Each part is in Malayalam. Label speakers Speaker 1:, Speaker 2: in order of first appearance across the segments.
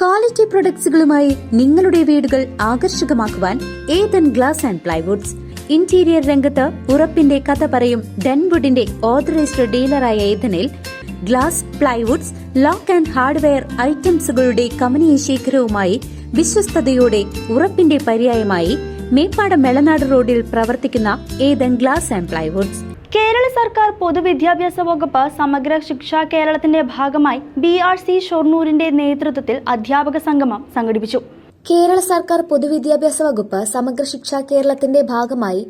Speaker 1: ക്വാളിറ്റി പ്രൊഡക്ട്സുകളുമായി നിങ്ങളുടെ വീടുകൾ ആകർഷകമാക്കുവാൻ Ethan glass and plywoods. Interior രംഗത്ത് ഉറപ്പിന്റെ കഥ പറയും ഡെൻവുഡിന്റെ ഓതറൈസ്ഡ് ഡീലറായ ഏതനിൽ glass, plywoods, lock and hardware ഐറ്റംസുകളുടെ കമനീയ ശേഖരവുമായി വിശ്വസ്തയോടെ ഉറപ്പിന്റെ പര്യായമായി മേപ്പാടം മെളനാട് റോഡിൽ പ്രവർത്തിക്കുന്ന Ethan glass and plywoods.
Speaker 2: Kerala സർക്കാർ പൊതുവിദ്യാഭ്യാസ വകുപ്പ് സമഗ്ര ശിക്ഷാ കേരളത്തിന്റെ ഭാഗമായി BRC ഷൊർണൂരിന്റെ നേതൃത്വത്തിൽ അധ്യാപക സംഗമം സംഘടിപ്പിച്ചു.
Speaker 3: കേരള സർക്കാർ പൊതുവിദ്യാഭ്യാസ വകുപ്പ് സമഗ്ര ശിക്ഷാ കേരളത്തിന്റെ ഭാഗമായി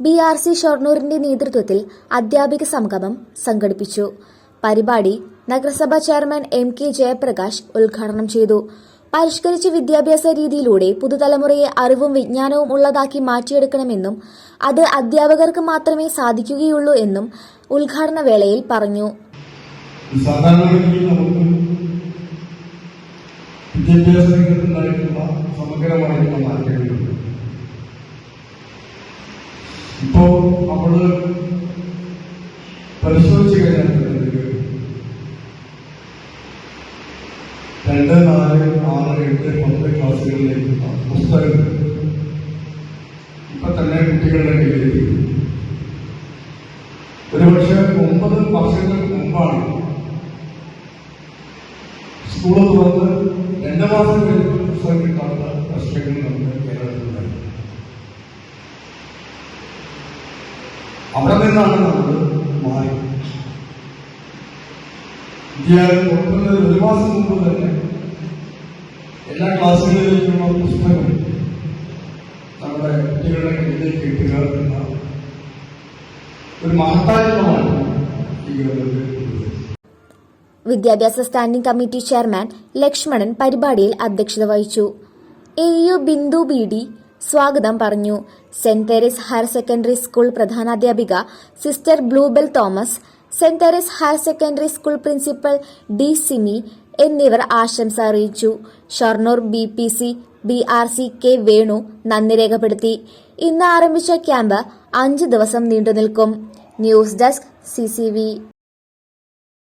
Speaker 3: BRC ഷൊർണൂരിന്റെ നേതൃത്വത്തിൽ അധ്യാപക സംഗമം സംഘടിപ്പിച്ചു. പരിപാടി നഗരസഭാ ചെയർമാൻ MK ജയപ്രകാശ് ഉദ്ഘാടനം ചെയ്തു. പരിഷ്കരിച്ച വിദ്യാഭ്യാസ രീതിയിലൂടെ പുതുതലമുറയെ അറിവും വിജ്ഞാനവും ഉള്ളതാക്കി മാറ്റിയെടുക്കണമെന്നും അത് അധ്യാപകർക്ക് മാത്രമേ സാധിക്കുകയുള്ളൂ എന്നും ഉദ്ഘാടന വേളയിൽ പറഞ്ഞു.
Speaker 4: ഇപ്പോൾ നമ്മള് പരിശോധിച്ചു കഴിഞ്ഞാൽ 2, 4, 6, 8, 10 ക്ലാസ്സുകളിലേക്കുള്ള പുസ്തകങ്ങൾ ഇപ്പൊ തന്നെ കുട്ടികളുടെ കയ്യിലേക്ക് ഒരുപക്ഷെ 9 വർഷങ്ങൾക്ക് മുമ്പാണ് സ്കൂൾ തുറന്ന് 2 മാസം കഴിഞ്ഞ് പുസ്തകം കിട്ടാത്ത പ്രശ്നങ്ങൾ നമുക്ക് കേരളത്തിലുണ്ടായി. അവിടെ നിന്നാണ് നമ്മൾ മാറി. വിദ്യാലയം തുറക്കുന്നത് 1 മാസം മുമ്പ് തന്നെ എല്ലാ ക്ലാസ്സുകളിലേക്കുള്ള പുസ്തകം നമ്മുടെ കുട്ടികളുടെ കയ്യിലേക്ക് കിട്ടുക എന്ന ഒരു മഹത്തായമാണ് ഈ ഗവൺമെന്റ്.
Speaker 3: വിദ്യാഭ്യാസ സ്റ്റാൻഡിംഗ് കമ്മിറ്റി ചെയർമാൻ ലക്ഷ്മണൻ പരിപാടിയിൽ അധ്യക്ഷത വഹിച്ചു. AU ബിന്ദു BD സ്വാഗതം പറഞ്ഞു. Saint Teresa's higher secondary school പ്രധാനാധ്യാപിക sister Bluebell Thomas, saint Teresa's higher secondary school principal D Simi എന്നിവർ ആശംസ അറിയിച്ചു. Shoranur BPC BRC K Venu നന്ദി രേഖപ്പെടുത്തി. ഇന്ന് ആരംഭിച്ച ക്യാമ്പ് 5 ദിവസം നീണ്ടുനിൽക്കും. News desk CCV.